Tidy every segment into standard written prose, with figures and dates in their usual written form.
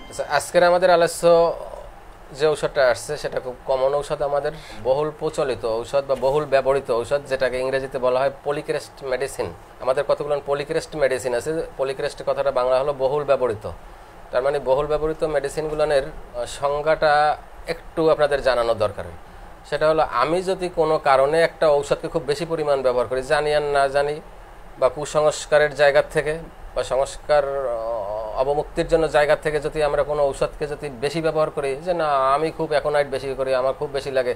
আচ্ছা, আজকের আমাদের আলোচ্য যে ঔষধটা আসছে সেটা খুব কমন ঔষধ, আমাদের বহুল প্রচলিত ঔষধ বা বহুল ব্যবহৃত ঔষধ, যেটাকে ইংরেজিতে বলা হয় পলিক্রেস্ট মেডিসিন। আমাদের কতগুলো পলিক্রেস্ট মেডিসিন আছে। পলিক্রেস্ট কথাটা বাংলা হলো বহুল ব্যবহৃত। তার মানে বহুল ব্যবহৃত মেডিসিনগুলোর সংজ্ঞাটা একটু আপনাদের জানানো দরকার। সেটা হলো, আমি যদি কোনো কারণে একটা ঔষধকে খুব বেশি পরিমাণ ব্যবহার করি, জানি আর না জানি, বা কুসংস্কারের জায়গা থেকে বা সংস্কার অবমুক্তির জন্য জায়গা থেকে যদি আমরা কোনো ঔষধকে যদি বেশি ব্যবহার করি, যে না আমি খুব অ্যাকোনাইট বেশি করি, আমার খুব বেশি লাগে,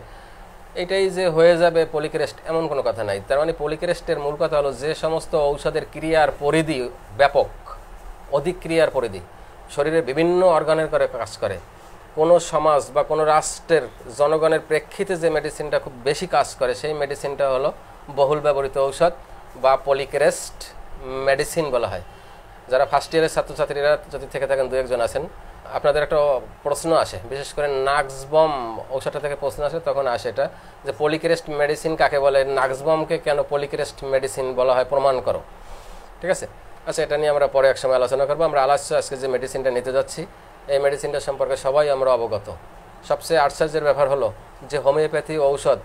এটাই যে হয়ে যাবে পলিক্রেস্ট এমন কোনো কথা নাই। তার মানে পলিক্রেস্টের মূল কথা হলো, যে সমস্ত ঔষধের ক্রিয়ার পরিধি ব্যাপক, অধিক ক্রিয়ার পরিধি, শরীরের বিভিন্ন অর্গানের করে কাজ করে, কোনো সমাজ বা কোনো রাষ্ট্রের জনগণের প্রেক্ষিতে যে মেডিসিনটা খুব বেশি কাজ করে, সেই মেডিসিনটা হলো বহুল ব্যবহৃত ঔষধ বা পলিক্রেস্ট মেডিসিন বলা হয়। যারা ফার্স্ট ইয়ারের ছাত্রছাত্রীরা যদি থেকে থাকেন, দু একজন আছেন, আপনাদের একটা প্রশ্ন আসে, বিশেষ করে নাক্সবম ঔষধটা থেকে প্রশ্ন আসে, তখন আসে এটা যে পলিক্রেস্ট মেডিসিন কাকে বলে, নাক্সবমকে কেন পলিক্রেস্ট মেডিসিন বলা হয়, প্রমাণ করো। ঠিক আছে, আচ্ছা, এটা নিয়ে আমরা পরে এক সময় আলোচনা করবো। আমরা আজকে যে মেডিসিনটা নিতে যাচ্ছি, এই মেডিসিনটা সম্পর্কে সবাই আমরা অবগত। সবচেয়ে আশ্চর্যের ব্যাপার হলো যে হোমিওপ্যাথি ঔষধ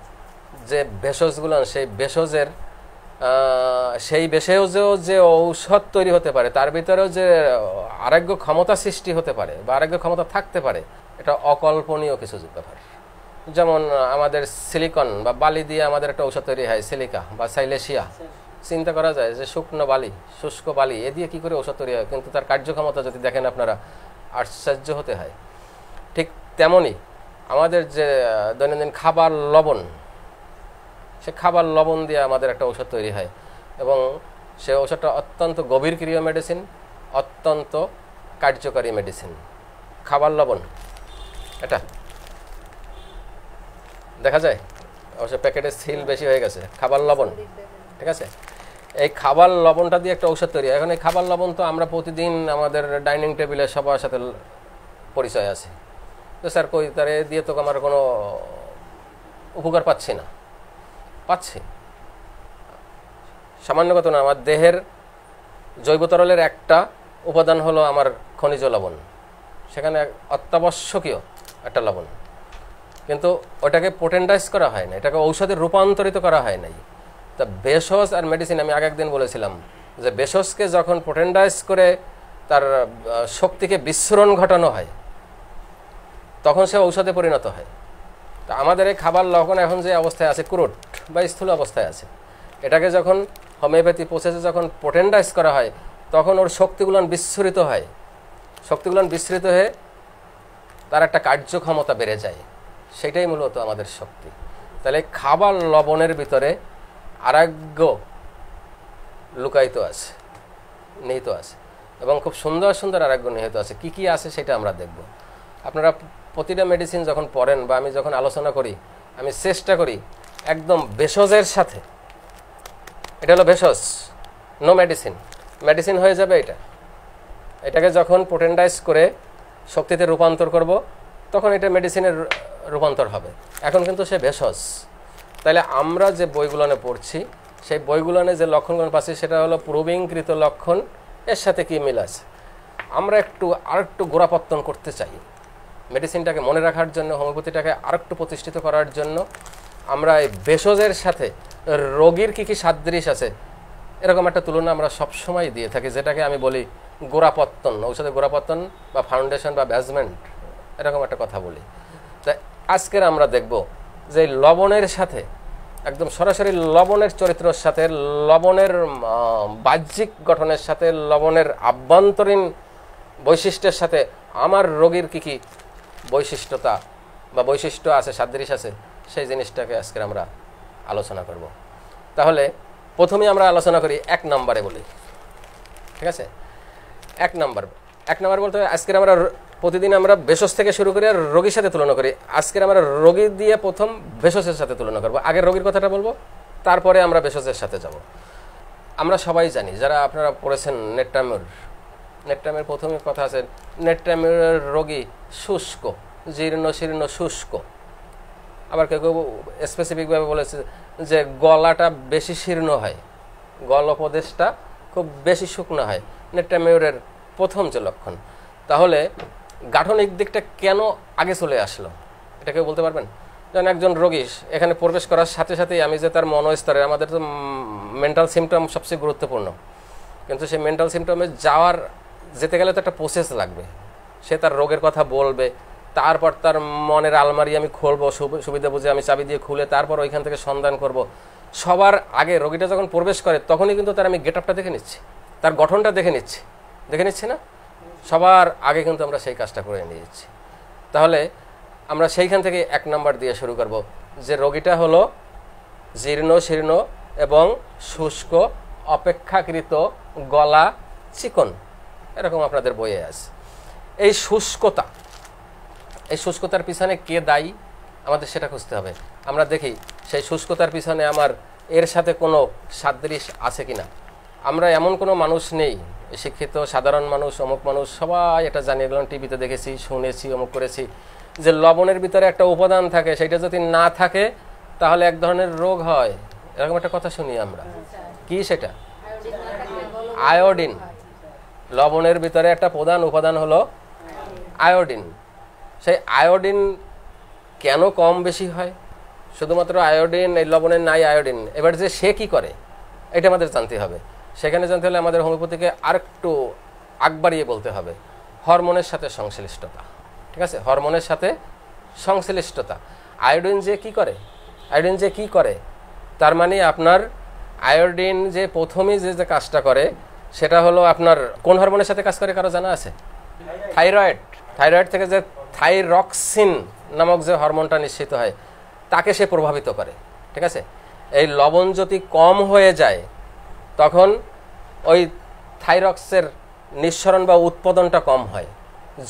যে ভেষজগুলো, সেই ভেষজেও যে ঔষধ তৈরি হতে পারে, তার ভিতরেও যে আরোগ্য ক্ষমতা সৃষ্টি হতে পারে বা আরোগ্য ক্ষমতা থাকতে পারে, এটা অকল্পনীয় কিছু ব্যাপার। যেমন আমাদের সিলিকন বা বালি দিয়ে আমাদের একটা ঔষধ তৈরি হয়, সিলিকা বা সাইলেশিয়া। চিন্তা করা যায় যে শুকনো বালি, শুষ্ক বালি, এ দিয়ে কী করে ঔষধ তৈরি হয়, কিন্তু তার কার্যক্ষমতা যদি দেখেন আপনারা, আশ্চর্য হতে হয়। ঠিক তেমনই আমাদের যে দৈনন্দিন খাবার লবণ, সে খাবার লবণ দিয়ে আমাদের একটা ঔষধ তৈরি হয়, এবং সে ঔষধটা অত্যন্ত গভীর ক্রিয়া মেডিসিন, অত্যন্ত কার্যকারী মেডিসিন। খাবার লবণ, এটা দেখা যায়, অবশ্য প্যাকেটের সিল বেশি হয়ে গেছে, খাবার লবণ। ঠিক আছে, এই খাবার লবণটা দিয়ে একটা ঔষধ তৈরি হয়। এখন এই খাবার লবণ তো আমরা প্রতিদিন আমাদের ডাইনিং টেবিলে সবার সাথে পরিচয় আছে, তো স্যার কই তার এ দিয়ে তো আমার কোনো উপকার পাচ্ছি না। পাচ্ছি, সামান্য কথা না, আমার দেহের জৈব তরলের একটা উপাদান হলো আমার খনিজ লবণ, সেখানে অত্যাবশ্যকীয় একটা লবণ, কিন্তু ওটাকে পোটেন্টাইজ করা হয় না, এটাকে ঔষধে রূপান্তরিত করা হয় নাই। তা ভেষজ আর মেডিসিন, আমি আগে একদিন বলেছিলাম যে ভেষজকে যখন পোটেন্টাইজ করে তার শক্তিকে বিস্ফোরণ ঘটানো হয়, তখন সে ঔষধে পরিণত হয়। তা আমাদের এই খাবার লবণ এখন যে অবস্থায় আছে, ক্রুড বা স্থূল অবস্থায় আছে, এটাকে যখন হোমিওপ্যাথি প্রসেসে যখন পোটেন্টাইজ করা হয়, তখন ওর শক্তিগুলো বিস্ফোরিত হয়, শক্তিগুলো বিস্ফোরিত হয়ে তার একটা কার্যক্ষমতা বেড়ে যায়। সেটাই মূলত আমাদের শক্তি। তাহলে খাবার লবণের ভিতরে আরোগ্য লুকায়িত আছে, নিহিত আছে, এবং খুব সুন্দর সুন্দর আরোগ্য নিহিত আছে। কি কি আছে সেটা আমরা দেখব। আপনারা প্রতিটা মেডিসিন যখন পড়েন বা আমি যখন আলোচনা করি, আমি চেষ্টা করি একদম ভেষজের সাথে, এটা হলো ভেষজ, নো মেডিসিন, মেডিসিন হয়ে যাবে এটাকে যখন পোটেন্টাইজ করে শক্তিতে রূপান্তর করব, তখন এটা মেডিসিনের রূপান্তর হবে। এখন কিন্তু সে ভেষজ। তাহলে আমরা যে বইগুলোনে পড়ছি, সেই বইগুলোনে যে লক্ষণগুলো পাচ্ছি, সেটা হলো প্রবীণকৃত লক্ষণ, এর সাথে কি মিল আছে। আমরা আরেকটু গোড়াপত্তন করতে চাই মেডিসিনটাকে মনে রাখার জন্য, হোমিওপ্যাথিটাকে আরেকটু প্রতিষ্ঠিত করার জন্য। আমরা এই ভেষজের সাথে রোগীর কী কী সাদৃশ্য আছে, এরকম একটা তুলনা আমরা সবসময় দিয়ে থাকি, যেটাকে আমি বলি গোড়াপত্তন, ঔষধের গোড়াপত্তন বা ফাউন্ডেশন বা বেসমেন্ট, এরকম একটা কথা বলি। তাই আজকের আমরা দেখব যে লবণের সাথে, একদম সরাসরি লবণের চরিত্রের সাথে, লবণের বাহ্যিক গঠনের সাথে, লবণের আভ্যন্তরীণ বৈশিষ্ট্যের সাথে আমার রোগীর কী কী বৈশিষ্ট্যতা বা বৈশিষ্ট্য আছে, সাদৃশ্য আছে, সেই জিনিসটাকে আজকে আমরা আলোচনা করব। তাহলে প্রথমে আমরা আলোচনা করি 1 নম্বরে বলি। ঠিক আছে, 1 নম্বর বলতে আজকের আমরা প্রতিদিন আমরা ভেষজ থেকে শুরু করি আর রোগীর সাথে তুলনা করি। আজকের আমরা রোগী দিয়ে প্রথম ভেষজের সাথে তুলনা করব। আগে রোগীর কথাটা বলবো, তারপরে আমরা ভেষজের সাথে যাব। আমরা সবাই জানি, যারা আপনারা পড়েছেন নেট্রামের প্রথমে কথা আছে, নেট্রামের রোগী শুষ্ক, জীর্ণ শীর্ণ শুষ্ক। আবার কেউ কেউ স্পেসিফিকভাবে বলেছে যে গলাটা বেশি শীর্ণ হয়, গলপ্রদেশটা খুব বেশি শুকনো হয়, নেট্রামের প্রথম যে লক্ষণ। তাহলে গাঠনিক দিকটা কেন আগে চলে আসলো এটা কেউ বলতে পারবেন? যেমন একজন রোগী এখানে প্রবেশ করার সাথে সাথেই আমি যে তার মনোস্তরে, আমাদের তো মেন্টাল সিমটম সবচেয়ে গুরুত্বপূর্ণ, কিন্তু সেই মেন্টাল সিমটমে যেতে গেলে তো একটা প্রসেস লাগবে। সে তার রোগের কথা বলবে, তারপর তার মনের আলমারি আমি খুলবো, সুবিধা বুঝে আমি চাবি দিয়ে খুলে তারপর ওইখান থেকে সন্ধান করব। সবার আগে রোগীটা যখন প্রবেশ করে তখনই কিন্তু তার আমি গেট আপটা দেখে নিচ্ছি, তার গঠনটা দেখে নিচ্ছি না? সবার আগে কিন্তু আমরা সেই কাজটা করে নিয়েছি। তাহলে আমরা সেইখান থেকে 1 নাম্বার দিয়ে শুরু করব যে রোগীটা হলো জীর্ণ শীর্ণ এবং শুষ্ক, অপেক্ষাকৃত গলা চিকন, এরকম আপনাদের বইয়ে আছে। এই শুষ্কতার পিছনে কে দায়ী আমাদের সেটা খুঁজতে হবে। আমরা দেখি সেই শুষ্কতার পিছনে আমার এর সাথে কোনো সাদৃশ্য আছে কিনা। আমরা এমন কোনো মানুষ নেই, শিক্ষিত সাধারণ মানুষ, অমুক মানুষ সবাই এটা জানিয়ে গেলাম, টিভিতে দেখেছি, শুনেছি, অমুক করেছি, যে লবণের ভিতরে একটা উপাদান থাকে, সেটা যদি না থাকে তাহলে এক ধরনের রোগ হয়, এরকম একটা কথা শুনি আমরা। কি সেটা? আয়োডিন। লবণের ভিতরে একটা প্রধান উপাদান হলো আয়োডিন। সেই আয়োডিন কেন কম বেশি হয়? শুধুমাত্র আয়োডিন, এই লবণের নাই আয়োডিন, এবার যে সে কি করে এটা আমাদের জানতে হবে। সেখানে জানতে হলে আমাদের হোমিওপ্যাথিকে আরেকটু আগ বাড়িয়ে বলতে হবে, হরমোনের সাথে সংশ্লিষ্টতা। ঠিক আছে, হরমোনের সাথে সংশ্লিষ্টতা। আয়োডিন যে কি করে, তার মানে আপনার আয়োডিন যে প্রথমেই যে কাজটা করে সেটা হলো আপনার কোন হরমোনের সাথে কাজ করে কারো জানা আছে? থাইরয়েড থেকে যে থাইরক্সিন নামক যে হরমোনটা নিঃসৃত হয় তাকে সে প্রভাবিত করে। ঠিক আছে, এই লবণ যদি কম হয়ে যায় তখন ওই থাইরক্সের নিঃসরণ বা উৎপাদনটা কম হয়।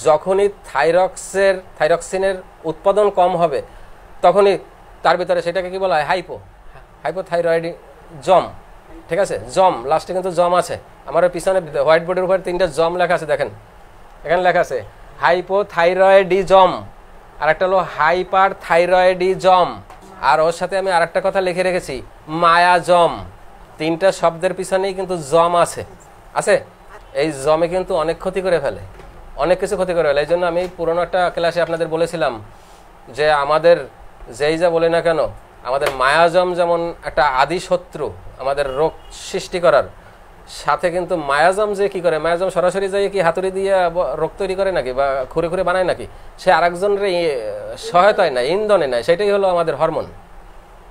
যখনই থাইরক্সিনের উৎপাদন কম হবে তখনই তার ভিতরে সেটাকে কি বলা হয়? হাইপোথাইরয়েডিজম। ঠিক আছে, জম, লাস্টে কিন্তু জম আছে। আমার পিছনে হোয়াইট বোর্ডের উপর 3টা জম লেখা আছে, দেখেন এখানে লেখা আছে হাইপোথাইরয়েডিজম, আর একটা হলো হাইপারথাইরয়েডিজম, আর ওর সাথে আমি আরেকটা কথা লিখে রেখেছি মায়াজম। 3টা শব্দের পিছনেই কিন্তু জম আছে। এই জমে কিন্তু অনেক ক্ষতি করে ফেলে, অনেক কিছু ক্ষতি করে ফেলে। এই জন্য আমি পুরোনো একটা ক্লাসে আপনাদের বলেছিলাম যে আমাদের যেই যা বলি না কেন, আমাদের মায়াজম যেমন একটা আদি শত্রু আমাদের রোগ সৃষ্টি করার, সাথে কিন্তু মায়াজম যে কি করে, মায়াজম সরাসরি যাই কি হাতুড়ি দিয়ে রোগ তৈরি করে নাকি বা খুঁড়ে খুঁড়ে বানায় নাকি, সে আরেকজনের সহায়তায় নাই, ইন্ধনে নাই, সেটাই হলো আমাদের হরমোন।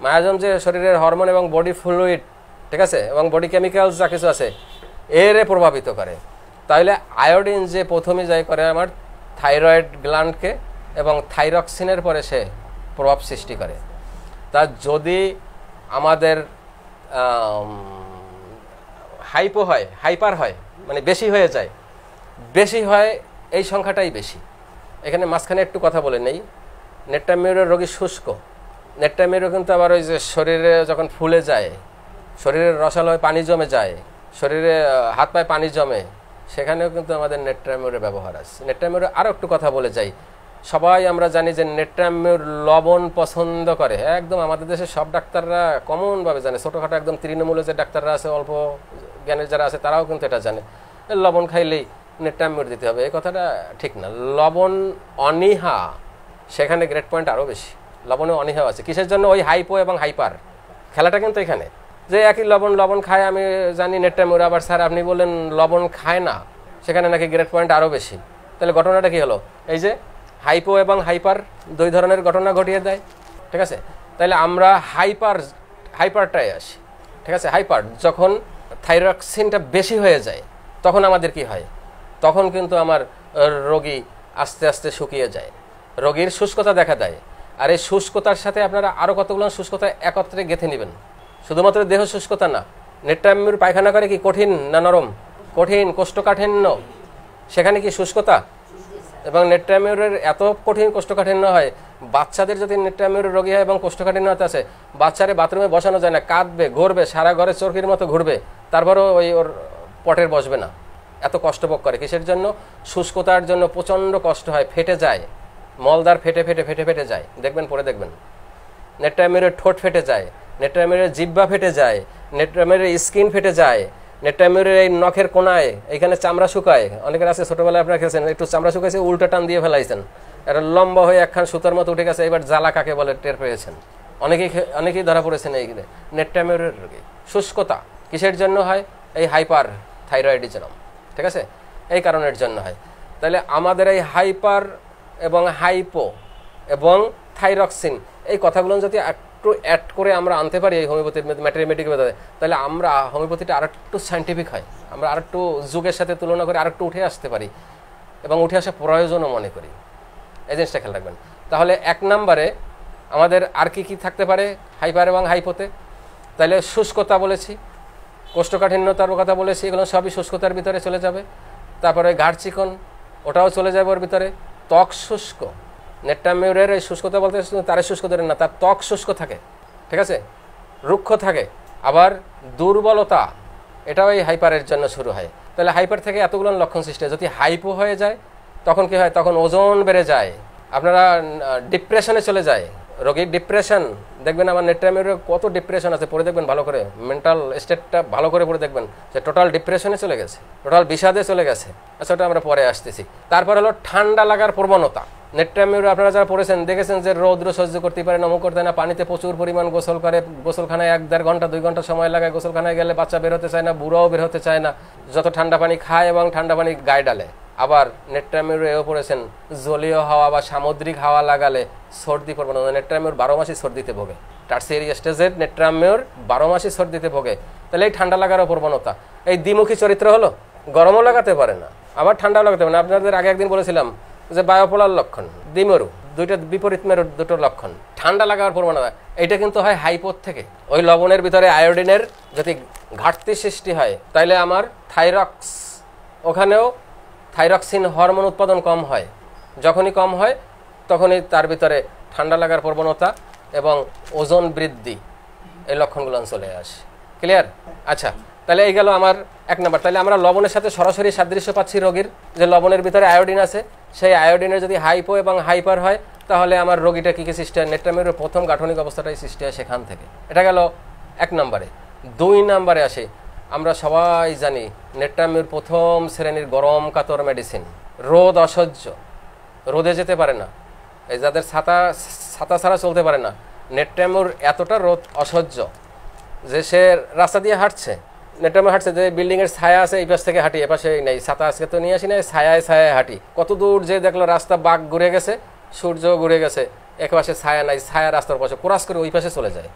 মায়াজম যে শরীরের হরমোন এবং বডি ফ্লুইড, ঠিক আছে, এবং বডি কেমিক্যালস যা কিছু আছে এর প্রভাবিত করে। তাহলে আয়োডিন যে প্রথমে যাই করে আমার থাইরয়েড গ্ল্যান্ডকে এবং থাইরক্সিনের পরে সে প্রভাব সৃষ্টি করে। তা যদি আমাদের হাইপার হয় মানে বেশি হয়ে যায়, এই সংখ্যাটাই বেশি। এখানে মাঝখানে একটু কথা বলে নেই, নেট্রামিউরের রোগী শুষ্ক, নেট্রামিউরও কিন্তু আবার ওই যে শরীরে যখন ফুলে যায়, শরীরের রসালয় পানি জমে যায়, শরীরে হাত পায়ে পানি জমে, সেখানেও কিন্তু আমাদের নেট্রামিউরের ব্যবহার আছে। নেট্রামিউরের আরও একটু কথা বলে যাই, সবাই আমরা জানি যে নেট্রামিউর লবণ পছন্দ করে, একদম আমাদের দেশে সব ডাক্তাররা কমনভাবে জানে, ছোটোখাটো একদম তৃণমূলে যে ডাক্তাররা আছে, অল্প জ্ঞানের যারা আছে তারাও কিন্তু এটা জানে, লবণ খাইলেই নেট্রামিউর দিতে হবে। এই কথাটা ঠিক না। লবণ অনীহা, সেখানে গ্রেড পয়েন্ট আরও বেশি, লবণে অনীহাও আছে। কিসের জন্য? ওই হাইপো এবং হাইপার খেলাটা কিন্তু এখানে, যে একই লবণ খায় আমি জানি নেট্রামিউর, আবার স্যার আপনি বললেন লবণ খায় না, সেখানে নাকি গ্রেড পয়েন্ট আরও বেশি। তাহলে ঘটনাটা কি হলো? এই যে হাইপো এবং হাইপার 2 ধরনের ঘটনা ঘটিয়ে দেয়। ঠিক আছে, তাহলে আমরা হাইপারটায় আসি। ঠিক আছে, হাইপার যখন থাইরক্সিনটা বেশি হয়ে যায় তখন আমাদের কি হয়? তখন কিন্তু আমার রোগী আস্তে আস্তে শুকিয়ে যায়, রোগীর শুষ্কতা দেখা দেয়। আর এই শুষ্কতার সাথে আপনারা আরও কতগুলো শুষ্কতা একত্রে গেঁথে নেবেন। শুধুমাত্র দেহ শুষ্কতা না, নেট্রামিউর পায়খানা করে কি কঠিন না নরম? কঠিন, কোষ্ঠকাঠিন্য, সেখানে কি শুষ্কতা? এবং নেট্রামিউরের এত কঠিন কোষ্ঠকাঠিন্য হয়, বাচ্চাদের যদি নেট্রামিউরের রোগী হয় এবং কোষ্ঠকাঠিন্য আছে, বাচ্চারে বাথরুমে বসানো যায় না, কাঁদবে, ঘুরবে, সারা ঘরে চরকির মতো ঘুরবে, তারপরেও ওর পটের বসবে না, এত কষ্ট ভোগ করে। কিসের জন্য? শুষ্কতার জন্য প্রচণ্ড কষ্ট হয়, ফেটে যায়, মলদার ফেটে যায়, দেখবেন, পরে দেখবেন। নেট্রামিউরের ঠোঁট ফেটে যায়, নেট্রামিউরের জিহ্বা ফেটে যায়, নেট্রামিউরের স্কিন ফেটে যায়, নেট্রামিউরের এই নখের কোনায় এইখানে চামড়া শুকায়, অনেকের আছে ছোটবেলায় আপনারা খেয়েছেন, একটু চামড়া শুকাইছে উল্টো টান দিয়ে ফেলাইছেন, এটা লম্বা হয়ে একখান সুতার মতো উঠে গেছে, এবার জ্বালা কাকে বলে টের পেয়েছেন। অনেকেই ধরা পড়েছেন এই নেট্রামিউরের রোগে। শুষ্কতা কিসের জন্য হয়? এই হাইপার থাইরয়েডিজম, ঠিক আছে, এই কারণের জন্য হয়। তাহলে আমাদের এই হাইপার এবং হাইপো এবং থাইরক্সিন এই কথাগুলো যদি একটু অ্যাড করে আমরা আনতে পারি এই হোমিওপ্যাথি ম্যাটেরিয়ামেটিক মেথডে, তাহলে আমরা হোমিওপ্যাথিটা আরেকটু সায়েন্টিফিক হয়, আমরা আরেকটু যুগের সাথে তুলনা করে আরেকটু উঠে আসতে পারি এবং উঠে আসা প্রয়োজনও মনে করি। এই জিনিসটা খেয়াল রাখবেন। তাহলে 1 নম্বরে আমাদের আর কি থাকতে পারে হাইপার এবং হাইপোতে? তাহলে শুষ্কতা বলেছি, কোষ্ঠকাঠিন্যতার কথা বলেছি, এগুলো সবই শুষ্কতার ভিতরে চলে যাবে। তারপরে ঘাড় চিকন, ওটাও চলে যাবে ওর ভিতরে। ত্বক শুষ্ক, নেট্রামিউরের এই শুষ্কতা বলতে তার শুষ্ক ধরে না, তার ত্বক শুষ্ক থাকে, ঠিক আছে, রুক্ষ থাকে। আবার দুর্বলতা, এটাও এই হাইপারের জন্য শুরু হয়। তাহলে হাইপার থেকে এতগুলো লক্ষণ সৃষ্টি হয়। যদি হাইপো হয়ে যায় তখন কি হয়? তখন ওজন বেড়ে যায়, আপনারা ডিপ্রেশনে চলে যায় রোগীর। ডিপ্রেশন দেখবেন, আমার নেট্রামিউরের কত ডিপ্রেশন আছে, পড়ে দেখবেন ভালো করে, মেন্টাল স্টেটটা ভালো করে পড়ে দেখবেন যে টোটাল ডিপ্রেশনে চলে গেছে, টোটাল বিষাদে চলে গেছে। আচ্ছা, ওটা আমরা পরে আসতেছি। তারপর হলো ঠান্ডা লাগার প্রবণতা। নেট্রামিউর আপনারা যারা পড়েছেন দেখেছেন যে রৌদ্র সহ্য করতে পারে না, অমুক করতে না, পানিতে প্রচুর পরিমাণ গোসল করে, গোসলখানায় 1-1.5 ঘন্টা 2 ঘন্টা সময় লাগায়, গোসলখানায় গেলে বাচ্চা বের হতে চায় না, বুড়াও বের হতে চায় না, যত ঠান্ডা পানি খায় এবং ঠান্ডা পানি গায়ে ডালে। আবার নেট্রামিউরে এও পড়েছেন জলীয় হাওয়া বা সামুদ্রিক হাওয়া লাগালে সর্দি প্রবণতা। নেট্রামিউর 12 মাসই সর্দিতে ভোগে, টার্সিয়ারি স্টেজের নেট্রামিউর 12 মাসই সর্দিতে ভোগে। তাহলে এই ঠান্ডা লাগারও প্রবণতা। এই দ্বিমুখী চরিত্র হলো, গরমও লাগাতে পারে না আবার ঠান্ডাও লাগাতে পারে না। আপনাদের আগে একদিন বলেছিলাম যে বায়োপোলার লক্ষণ, দ্বিমেরু, দুইটা বিপরীত মেরুর দুটো লক্ষণ, ঠান্ডা লাগার প্রবণতা। এইটা কিন্তু হয় হাইপোর থেকে। ওই লবণের ভিতরে আয়োডিনের যদি ঘাটতি সৃষ্টি হয় তাইলে আমার থাইরক্স, ওখানেও থাইরক্সিন হরমোন উৎপাদন কম হয়। যখনই কম হয় তখনই তার ভিতরে ঠান্ডা লাগার প্রবণতা এবং ওজন বৃদ্ধি, এই লক্ষণগুলো চলে আসে। ক্লিয়ার? আচ্ছা, তাহলে এই গেল আমার 1 নম্বর। তাহলে আমরা লবণের সাথে সরাসরি সাদৃশ্য পাচ্ছি রোগীর, যে লবণের ভিতরে আয়োডিন আছে, সেই আয়োডিনের যদি হাইপো এবং হাইপার হয় তাহলে আমার রোগীটা কী সৃষ্টি হয়? নেট্রামিউরের প্রথম গাঠনিক অবস্থাটাই সৃষ্টি হয় সেখান থেকে। এটা গেল 1 নম্বরে। 2 নম্বরে আসে, আমরা সবাই জানি নেট্রামিউর প্রথম শ্রেণীর গরম কাতর মেডিসিন, রোদ অসহ্য, রোদে যেতে পারে না, এই যাদের ছাতা ছাড়া চলতে পারে না, নেট্রামিউর এতটা রোদ অসহ্য যে সে রাস্তা দিয়ে হাঁটছে, নেট্রামিউর হাঁটছে, যে বিল্ডিংয়ের ছায়া আছে এই পাশ থেকে হাঁটি, এপাশে নেই, ছাতা আজকে তো নিয়ে আসি না, ছায়ায় হাঁটি, কত দূর যে দেখলো রাস্তা বাঁক ঘুরে গেছে, সূর্য ঘুরে গেছে, এক পাশে ছায়া নাই, ছায়া রাস্তার পাশে ক্রস করে ওই পাশে চলে যায়,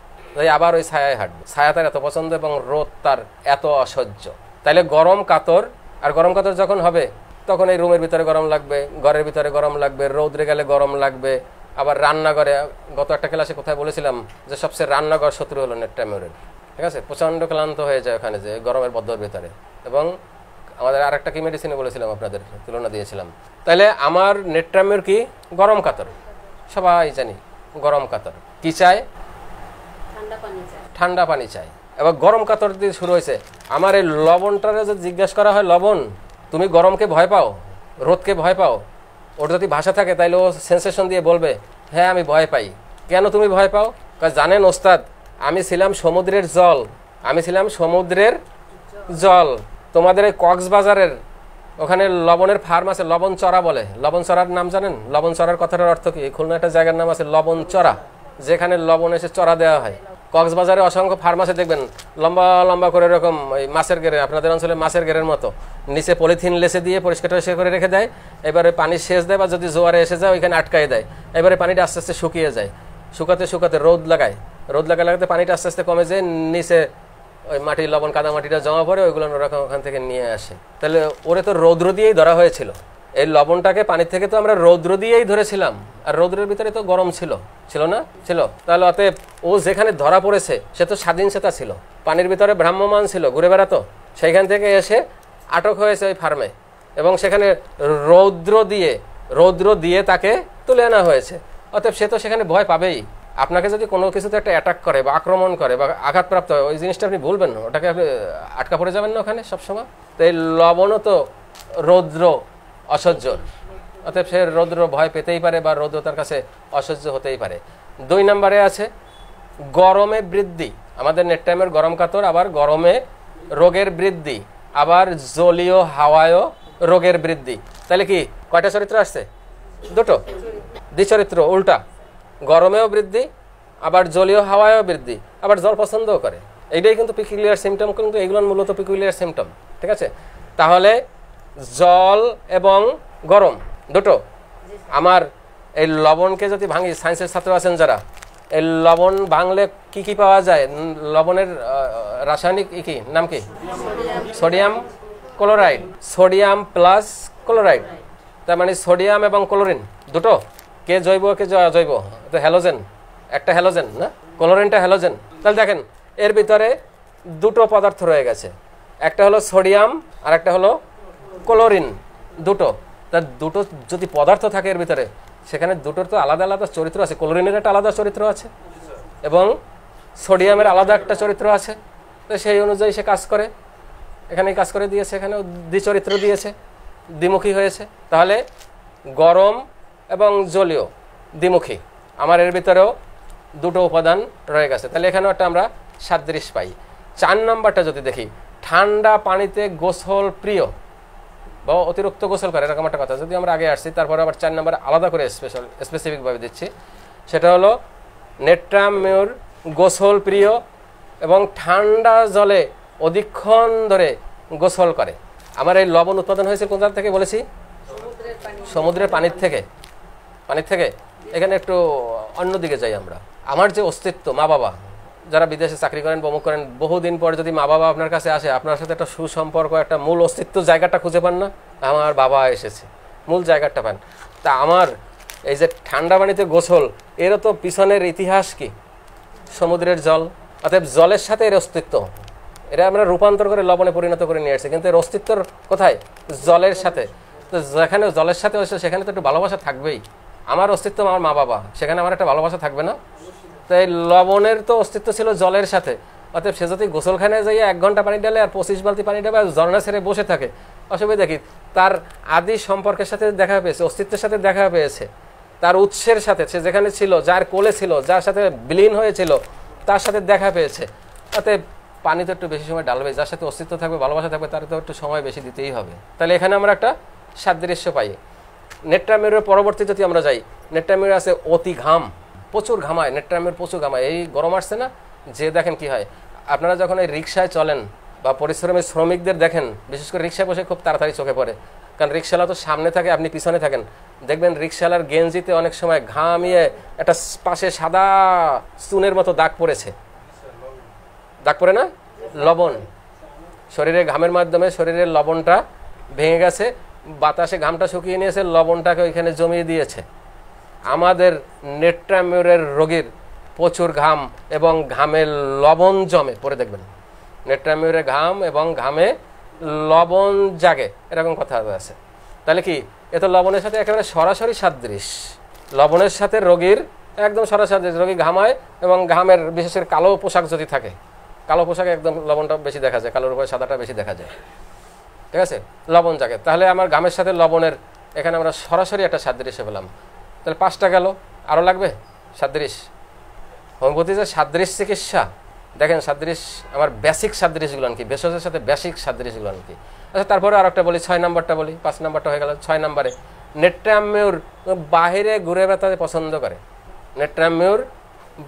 আবার ওই ছায়ায় হাঁটবে। ছায়া তার এত পছন্দ এবং রোদ তার এত অসহ্য। তাইলে গরম কাতর, আর গরম কাতর যখন হবে তখন এই রুমের ভিতরে গরম লাগবে, ঘরের ভিতরে গরম লাগবে, রৌদ্রে গেলে গরম লাগবে। আবার রান্নাঘরে, গত একটা ক্লাসে কোথায় বলেছিলাম যে সবচেয়ে রান্নাঘর শত্রু হলো নেট্রামিউরের, ঠিক আছে, প্রচণ্ড ক্লান্ত হয়ে যায় ওখানে যে গরমের বদ্ধর ভিতরে। এবং আমাদের আর একটা কি মেডিসিনে বলেছিলাম, আপনাদের তুলনা দিয়েছিলাম। তাহলে আমার নেট্রামিউর কি? গরম কাতর, সবাই জানি গরম কাতর কি চায়? ঠান্ডা পানি চাই। এবার গরম কাতর দিয়ে শুরু হয়েছে। আমার এই লবণটারে যদি জিজ্ঞাসা করা হয়, লবণ তুমি গরমকে ভয় পাও, রোদকে ভয় পাও, ওর যদি ভাষা থাকে তাইলে ও সেন্সেশন দিয়ে বলবে হ্যাঁ আমি ভয় পাই। কেন তুমি ভয় পাও? জানেন ওস্তাদ, আমি ছিলাম সমুদ্রের জল, আমি ছিলাম সমুদ্রের জল। তোমাদের এই কক্সবাজারের ওখানে লবণের ফার্ম আছে, লবণ চড়া বলে। লবণ চড়ার নাম জানেন? লবণ চড়ার কথাটার অর্থ কি? খুলনা একটা জায়গার নাম আছে লবণ চড়া, যেখানে লবণ এসে চড়া দেওয়া হয়। কক্সবাজারে অসংখ্য ফার্ম আছে, দেখবেন লম্বা লম্বা করে এরকম ওই মাছের গেরে, আপনাদের অঞ্চলে মাছের গেরের মতো, নিচে পলিথিন লেসে দিয়ে পরিষ্কার করে রেখে দেয়। এবারে পানি সেচ দেয়, বা যদি জোয়ারে এসে যায় ওইখানে আটকাই দেয়। এবারে পানিটা আস্তে আস্তে শুকিয়ে যায়, শুকাতে শুকাতে রোদ লাগাতে পানিটা আস্তে আস্তে কমে যায়, নিচে ওই মাটি, লবণ কাদা মাটিটা জমা পড়ে, ওইগুলো ওরকম ওখান থেকে নিয়ে আসে। তাহলে ওরে তো রৌদ্র দিয়েই ধরা হয়েছিল। এই লবণটাকে পানির থেকে তো আমরা রৌদ্র দিয়েই ধরেছিলাম, আর রৌদ্রের ভিতরে তো গরম ছিল না? ছিল। তাহলে অতএব ও যেখানে ধরা পড়েছে সে তো স্বাধীন চেতা ছিল, পানির ভিতরে ভ্রাম্যমান ছিল, ঘুরে বেড়াতো। সেইখান থেকে এসে আটক হয়েছে ওই ফার্মে, এবং সেখানে রৌদ্র দিয়ে তাকে তুলে আনা হয়েছে। অতএব সে তো সেখানে ভয় পাবেই। আপনাকে যদি কোনো কিছুতে একটা অ্যাটাক করে বা আক্রমণ করে বা আঘাতপ্রাপ্ত হয়, ওই জিনিসটা আপনি ভুলবেন না, ওটাকে আপনি আটকা পড়ে যাবেন না ওখানে সবসময়। তো এই লবণও তো রৌদ্র অসহ্য, অতএব সে রৌদ্র ভয় পেতেই পারে বা রৌদ্র তার কাছে অসহ্য হতেই পারে। 2 নম্বরে আছে গরমে বৃদ্ধি। আমাদের নেট্রামিউর গরম কাতর, আবার গরমে রোগের বৃদ্ধি, আবার জলীয় হাওয়ায়ও রোগের বৃদ্ধি। তাহলে কি কয়টা চরিত্র আসছে? দুটো। দ্বিচরিত্র, উল্টা। গরমেও বৃদ্ধি, আবার জলীয় হাওয়ায়ও বৃদ্ধি, আবার জল পছন্দও করে। এইটাই কিন্তু পিকুলিয়ার সিমটম, কিন্তু এইগুলো মূলত পিকুলিয়ার সিমটম। ঠিক আছে? তাহলে জল এবং গরম দুটো। আমার এই লবণকে যদি ভাঙি, সায়েন্সের ছাত্র আছেন যারা, এই লবণ ভাঙলে কি কি পাওয়া যায়? লবণের রাসায়নিক কি নাম কি? Sodium chloride, sodium plus chloride. তার মানে সোডিয়াম এবং ক্লোরিন দুটো। কে জৈব কে অজৈব? তো হ্যালোজেন, একটা হ্যালোজেন না, ক্লোরিনটা হ্যালোজেন। তাহলে দেখেন এর ভিতরে দুটো পদার্থ রয়ে গেছে, একটা হলো সোডিয়াম আর একটা হলো ক্লোরিন, দুটো। তা দুটো যদি পদার্থ থাকে এর ভিতরে, সেখানে দুটোর তো আলাদা আলাদা চরিত্র আছে। ক্লোরিনের একটা আলাদা চরিত্র আছে এবং সোডিয়ামের আলাদা একটা চরিত্র আছে। তো সেই অনুযায়ী সে কাজ করে, এখানে কাজ করে দিয়েছে, এখানেও দ্বিচরিত্র দিয়েছে, দ্বিমুখী হয়েছে। তাহলে গরম এবং জলীয় দ্বিমুখী, আমার এর ভিতরেও দুটো উপাদান রয়ে গেছে। তাহলে এখানেও একটা আমরা সাদৃশ্য পাই। 4 নম্বরটা যদি দেখি, ঠান্ডা পানিতে গোসল প্রিয় বা অতিরিক্ত গোসল করে, এরকম একটা কথা। যদি আমরা আগে আসছি, তারপরে আবার 4 নম্বরে আলাদা করে স্পেসিফিকভাবে দিচ্ছি। সেটা হলো নেট্রামিউর গোসল প্রিয় এবং ঠান্ডা জলে অধিকক্ষণ ধরে গোসল করে। আমার এই লবণ উৎপাদন হয়েছে কোন জায়গা থেকে বলেছি? সমুদ্রের পানির থেকে। পানির থেকে এখানে একটু অন্যদিকে যাই আমরা। আমার যে অস্তিত্ব, মা বাবা যারা বিদেশে চাকরি করেন, বমুক করেন, বহুদিন পর যদি মা বাবা আপনার কাছে আসে, আপনার সাথে একটা সুসম্পর্ক, একটা মূল অস্তিত্ব জায়গাটা খুঁজে পান না? আমার বাবা এসেছে, মূল জায়গাটা পান। তা আমার এই যে ঠান্ডা পানিতে গোসল, এরও তো পিছনের ইতিহাস কি? সমুদ্রের জল। অতএব জলের সাথে এর অস্তিত্ব, এটা আমরা রূপান্তর করে লবণে পরিণত করে নিয়ে আসছি, কিন্তু এর অস্তিত্বর কোথায়? জলের সাথে। তো যেখানে জলের সাথে হচ্ছে, সেখানে তো একটু ভালোবাসা থাকবেই। আমার অস্তিত্ব আমার মা বাবা, সেখানে আমার একটা ভালোবাসা থাকবে না? তো এই লবণের তো অস্তিত্ব ছিল জলের সাথে। অতএব সে যদি গোসলখানায় যাইয়া 1 ঘন্টা পানি ডালে আর 25 বালতি পানি ডালে ঝর্ণা ছেড়ে বসে থাকে, অসুবিধা কি? তার আদি সম্পর্কের সাথে দেখা পেয়েছে, অস্তিত্বের সাথে দেখা পেয়েছে, তার উৎসের সাথে, সে যেখানে ছিল, যার কোলে ছিল, যার সাথে বিলীন হয়েছিল, তার সাথে দেখা পেয়েছে। অতএব পানি তো একটু বেশি সময় ডালবে, যার সাথে অস্তিত্ব থাকবে, ভালোবাসা থাকবে, তার তো একটু সময় বেশি দিতেই হবে। তাহলে এখানে আমরা একটা সাদৃশ্য পাই। নেট্রামিউরের পরবর্তী যদি আমরা যাই, নেট্রামিউর আছে অতি ঘাম, প্রচুর ঘামায়। নেট্রামিউর প্রচুর ঘামায়। এই গরম আসছে না, যে দেখেন কি হয়, আপনারা যখন এই রিক্সায় চলেন বা পরিশ্রমী শ্রমিকদের দেখেন, বিশেষ করে রিক্সায় বসে খুব তাড়াতাড়ি চোখে পড়ে, কারণ রিক্সাওয়ালা তো সামনে থাকে, আপনি পিছনে থাকেন। দেখবেন রিক্সাওয়ালার গেঞ্জিতে অনেক সময় ঘামিয়ে একটা পাশে সাদা চুনের মতো দাগ পড়েছে। দাগ পড়ে না? লবণ। শরীরে ঘামের মাধ্যমে শরীরের লবণটা ভেঙে গেছে, বাতাসে ঘামটা শুকিয়ে নিয়েছে, লবণটাকে ওইখানে জমিয়ে দিয়েছে। আমাদের নেট্রামিউরের রোগীর প্রচুর ঘাম এবং ঘামে লবণ জমে, পরে দেখবেন নেট্রামিউরে ঘাম এবং ঘামে লবণ জাগে, এরকম কথা আছে। তাহলে কি এত লবণের সাথে একেবারে সরাসরি সাদৃশ্য। লবণের সাথে রোগীর একদম সরাসরি, রোগী ঘামায় এবং ঘামের বিশেষ করে কালো পোশাক যদি থাকে, কালো পোশাকে একদম লবণটা বেশি দেখা যায়, কালোর উপরে সাদাটা বেশি দেখা যায়। ঠিক আছে? লবণ জাগে। তাহলে আমার ঘামের সাথে লবণের এখানে আমরা সরাসরি একটা সাদৃশ্য পেলাম। তাহলে 5টা গেল, আরও লাগবে সাদৃশ্য। হোমিওপ্যাথি যে সাদৃশ্য চিকিৎসা, দেখেন সাদৃশ্য আমার বেসিক সাদৃশ্যগুলো কি, ভেষজের সাথে বেসিক সাদৃশ্যগুলো কি। আচ্ছা, তারপরে আর একটা বলি, 6 নম্বরটা বলি। 5 নম্বরটা হয়ে গেল। 6 নম্বরে নেট্রামিউর বাহিরে ঘুরে বেড়াতে পছন্দ করে। নেট্রামিউর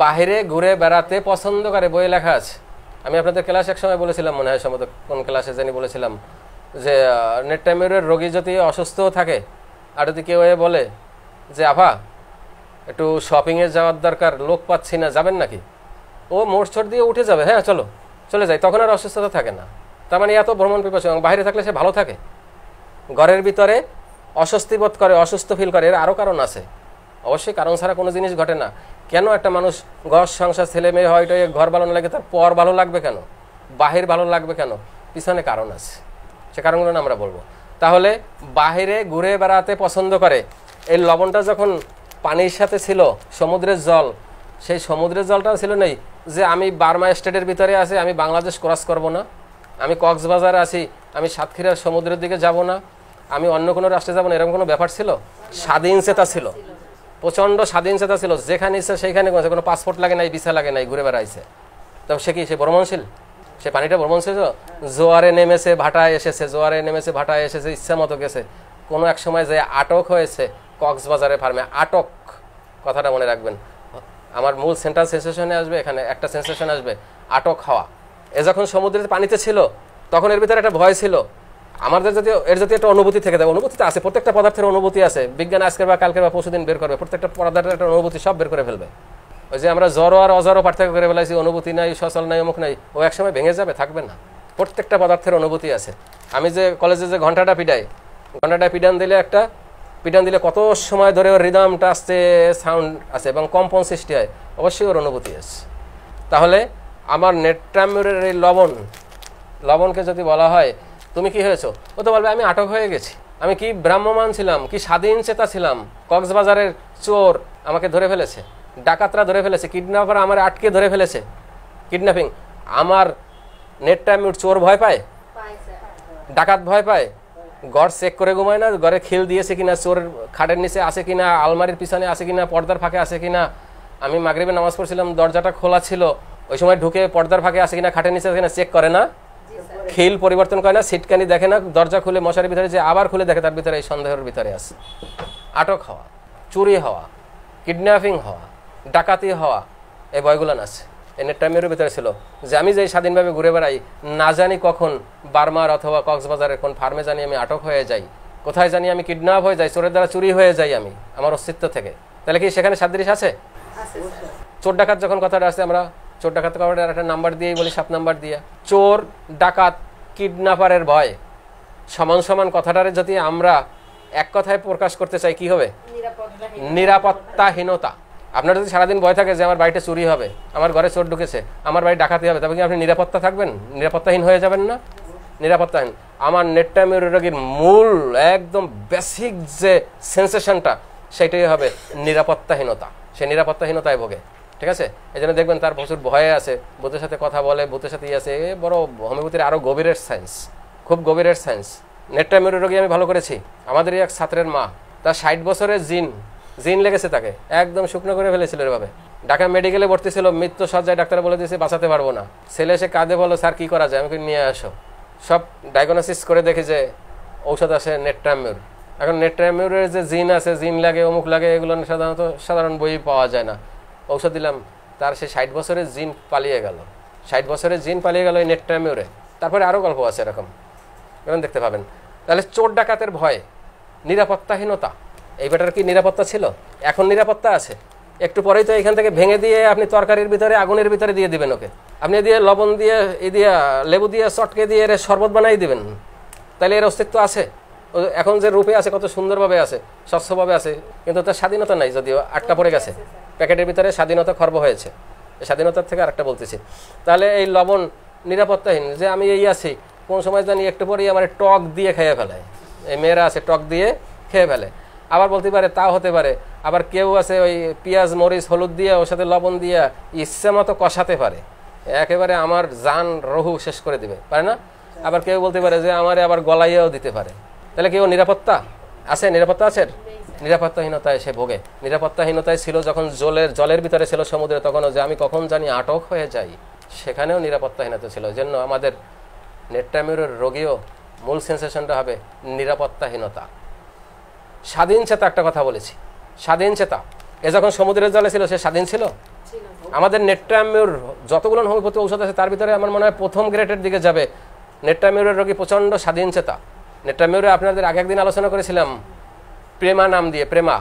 বাহিরে ঘুরে বেড়াতে পছন্দ করে, বইয়ে লেখা আছে। আমি আপনাদের ক্লাসে এক সময় বলেছিলাম, মনে হয় সম্ভবত কোন ক্লাসে জানি বলেছিলাম, যে নেট্রামিউরের রোগী যদি অসুস্থও থাকে আর যদি কেউ বলে যে আভা একটু শপিংয়ে যাওয়ার দরকার, লোক পাচ্ছি না, যাবেন নাকি? ও মোড় দিয়ে উঠে যাবে, হ্যাঁ চলো, চলে যায়। তখন আর অসুস্থতা থাকে না। তার মানে এত ভ্রমণ পিপাসু। বাইরে থাকলে সে ভালো থাকে, ঘরের ভিতরে অস্বস্তি বোধ করে, অসুস্থ ফিল করে। এর আরও কারণ আছে, অবশ্যই কারণ ছাড়া কোনো জিনিস ঘটে না। কেন একটা মানুষ ঘর সংসার ছেলে মেয়ে হয়তো ঘর ভালো না লাগে, তার পর ভালো লাগবে কেন, বাহির ভালো লাগবে কেন? পিছনে কারণ আছে, সে কারণগুলো আমরা বলবো। তাহলে বাহিরে ঘুরে বেড়াতে পছন্দ করে। এই লবণটা যখন পানির সাথে ছিল, সমুদ্রের জল, সেই সমুদ্রের জলটা ছিল নেই যে আমি বার্মা স্টেটের ভিতরে আছি, আমি বাংলাদেশ ক্রস করব না, আমি কক্সবাজারে আছি, আমি সাতক্ষীরার সমুদ্রের দিকে যাব না, আমি অন্য কোনো রাষ্ট্রে যাব না, এরকম কোনো ব্যাপার ছিল? স্বাধীনচেতা ছিল, প্রচণ্ড স্বাধীনচেতা ছিল। যেখানে ইচ্ছে সেইখানে কোনো পাসপোর্ট লাগে নাই, ভিসা লাগে নাই, ঘুরে বেড়াইছে। তবে সে কি, সে ভ্রমণশীল? সে পানিটা ভ্রমণ ছিল, জোয়ারে নেমেছে ভাটায় এসেছে, জোয়ারে নেমেছে ভাটায় এসেছে, ইচ্ছা মতো গেছে। কোনো এক সময় যে আটক হয়েছে কক্সবাজারের ফার্মে, আটক, কথাটা মনে রাখবেন। আমার মূল সেন্ট্রাল সেন্সেশনে আসবে, এখানে একটা সেন্সেশন আসবে, আটক হওয়া। এ যখন সমুদ্রের পানিতে ছিল তখন এর ভিতরে একটা ভয় ছিল। আমাদের যদি এর যদি একটা অনুভূতি থেকে থাকে, অনুভূতিটা আছে, প্রত্যেকটা পদার্থের অনুভূতি আছে। বিজ্ঞান আজকের বা কালকের বা পরশুদিন বের করবে, প্রত্যেকটা পদার্থের একটা অনুভূতি সব বের করে ফেলবে। ওই যে আমরা জড়ো আর অজড়ো পার্থক্য করে ফেলাইছি, অনুভূতি নাই, সচল নাই, অমুক নাই, ও এক সময় ভেঙে যাবে, থাকবে না। প্রত্যেকটা পদার্থের অনুভূতি আছে। আমি যে কলেজে যে ঘন্টাটা পিটাই, ঘন্টাটা পিটান দিলে কত সময় ধরে ওর রিদমটা আসছে, সাউন্ড আছে এবং কম্পন সৃষ্টি হয়, অবশ্যই ওর অনুভূতি আছে। তাহলে আমার নেট্রামিউরের এই লবণকে যদি বলা হয় তুমি কি হয়েছো, ও তো বলবে আমি আটক হয়ে গেছি, আমি কি ব্রাহ্মমান ছিলাম, কি স্বাধীন চেতা ছিলাম, কক্সবাজারের চোর আমাকে ধরে ফেলেছে, ডাকাতরা ধরে ফেলেছে, কিডন্যাপার আমার আটকে ধরে ফেলেছে, কিডন্যাপিং। আমার নেট্রামিউর চোর ভয় পায়, ডাকাত ভয় পায়, ঘর চেক করে ঘুমায় না, ঘরে খিল দিয়েছে কিনা, চোর খাটের নিচে আছে কিনা, আলমারির পিছনে আছে কিনা, পর্দার ফাঁকে আছে কিনা। আমি মাগরিবে নামাজ পড়ছিলাম, দরজাটা খোলা ছিল, ওই সময় ঢুকে পর্দার ফাঁকে আছে কিনা, খাটের নিচে আছে কিনা চেক করে না, খিল পরিবর্তন করে না, সিটকানি দেখে না, দরজা খুলে মশারির ভিতরে যে আবার খুলে দেখে, তার ভিতরে এই সন্দেহের ভিতরে আছে। আটক হওয়া, চুরি হওয়া, কিডন্যাপিং হওয়া, ডাকাতি হওয়া, এই ভয়গুলো আছে। এই নেট্রামিউরের ভিতরে ছিল যে আমি যে স্বাধীনভাবে ঘুরে বেড়াই, না জানি কখন বার্মার অথবা কক্সবাজারের কোন ফার্মে জানি আমি আটক হয়ে যাই, কোথায় জানি আমি কিডন্যাপ হয়ে যাই, চোরের দ্বারা চুরি হয়ে যাই আমি আমার অস্তিত্ব থেকে। তাহলে কি সেখানে সাদৃশ আছে? চোর ডাকাত যখন কথাটা আসছে, আমরা চোর ডাকাত একটা নাম্বার দিয়েই বলি, 7 নাম্বার দিয়ে। চোর ডাকাত কিডন্যাপারের ভয় সমান সমান কথাটারে যদি আমরা এক কথায় প্রকাশ করতে চাই, কি হবে? নিরাপত্তাহীনতা। আপনার যদি সারাদিন ভয় থাকে যে আমার বাড়িতে চুরি হবে, আমার ঘরে চোর ঢুকেছে, আমার বাড়ি ডাকাতি হবে, তবে কি আপনি নিরাপত্তা থাকবেন? নিরাপত্তাহীন হয়ে যাবেন না? নিরাপত্তাহীন। আমার নেট্রামিউর রোগীর মূল একদম বেসিক যে সেন্সেশনটা, সেটাই হবে নিরাপত্তাহীনতা। সে নিরাপত্তাহীনতায় ভোগে, ঠিক আছে? এই জন্য দেখবেন তার প্রচুর ভয়ে আছে, ভূতের সাথে কথা বলে, ভূতের সাথে আছে। এ বড় হোমিওপ্যাথির আরও গভীরের সায়েন্স, খুব গভীরের সায়েন্স। নেট্রামিউর রোগী আমি ভালো করেছি। আমাদেরই এক ছাত্রের মা, তার 60 বছরের জিন লেগেছে, তাকে একদম শুকনো করে ফেলেছিল এভাবে। ঢাকা মেডিকেলে ভর্তি ছিল, মৃত্যু সজ্জায়, ডাক্তার বলে দিয়েছে বাঁচাতে পারবো না। ছেলে এসে কাঁদে, বলো স্যার কি করা যায়, আমাকে নিয়ে আসো। সব ডায়াগনোসিস করে দেখি যে ঔষধ আছে নেট্রামিউর। এখন নেট্রামিউরের যে জিন আছে, জিন লাগে, অমুক লাগে, এগুলো সাধারণ বই পাওয়া যায় না। ঔষধ দিলাম, তার সে 60 বছরের জিন পালিয়ে গেল। 60 বছরের জিন পালিয়ে গেল এই নেট্রামিউরে। তারপরে আরও গল্প আছে এরকম, এখন দেখতে পাবেন। তাহলে চোর ডাকাতের ভয়, নিরাপত্তাহীনতা। এই বেটার কি নিরাপত্তা ছিল? এখন নিরাপত্তা আছে। একটু পরেই তো এখান থেকে ভেঙে দিয়ে আপনি তরকারির ভিতরে, আগুনের ভিতরে দিয়ে দিবেন ওকে। আপনি দিয়ে লবণ দিয়ে, লেবু দিয়ে চটকে দিয়ে এর শরবত বানাই দিবেন, তাহলে এর অস্তিত্ব আছে। এখন যে রূপে আছে, কত সুন্দরভাবে আছে, স্বচ্ছভাবে আছে, কিন্তু তার স্বাধীনতা নাই, যদিও আটকা পড়ে গেছে প্যাকেটের ভিতরে। স্বাধীনতা খর্ব হয়েছে। স্বাধীনতার থেকে আরেকটা বলতেছি। তাহলে এই লবণ নিরাপত্তাহীন, যে আমি এই আছি, কোন সময় জানি একটু পরেই আমার টক দিয়ে খেয়ে ফেলায়। এই মেয়েরা আছে, টক দিয়ে খেয়ে ফেলে। আবার বলতে পারে, তাও হতে পারে। আবার কেউ আছে ওই পেঁয়াজ, মরিচ, হলুদ দিয়ে, ওর সাথে লবণ দিয়ে ইচ্ছে মতো কষাতে পারে, একেবারে আমার জান রহু শেষ করে দিবে, পারে না? আবার কেউ বলতে পারে যে আমারে আবার গলাইয়াও দিতে পারে। তাহলে কেউ নিরাপত্তা আছে? নিরাপত্তা আছে? নিরাপত্তাহীনতায় সে ভোগে। নিরাপত্তাহীনতায় ছিল যখন জলের ভিতরে ছিল, সমুদ্রে, তখনও যে আমি কখন জানি আটক হয়ে যাই, সেখানেও নিরাপত্তাহীনতা ছিল। এই জন্য আমাদের নেট্রামিউরের রোগীও মূল সেন্সেশনটা হবে নিরাপত্তাহীনতা। স্বাধীন চেতা, একটা কথা বলেছি, স্বাধীন চেতা। এ যখন সমুদ্রের জলে ছিল, সে স্বাধীন ছিল? আমাদের নেট্রামিউর যতগুলো হোমিওপ্যাথি ঔষধ আছে, তার ভিতরে আমার মনে হয় প্রথম গ্রেডের দিকে যাবে নেট্রামিউরের রোগী প্রচণ্ড স্বাধীন চেতা। নেট্রামিউরে আপনাদের আগে একদিন আলোচনা করেছিলাম প্রেমা নাম দিয়ে, প্রেমা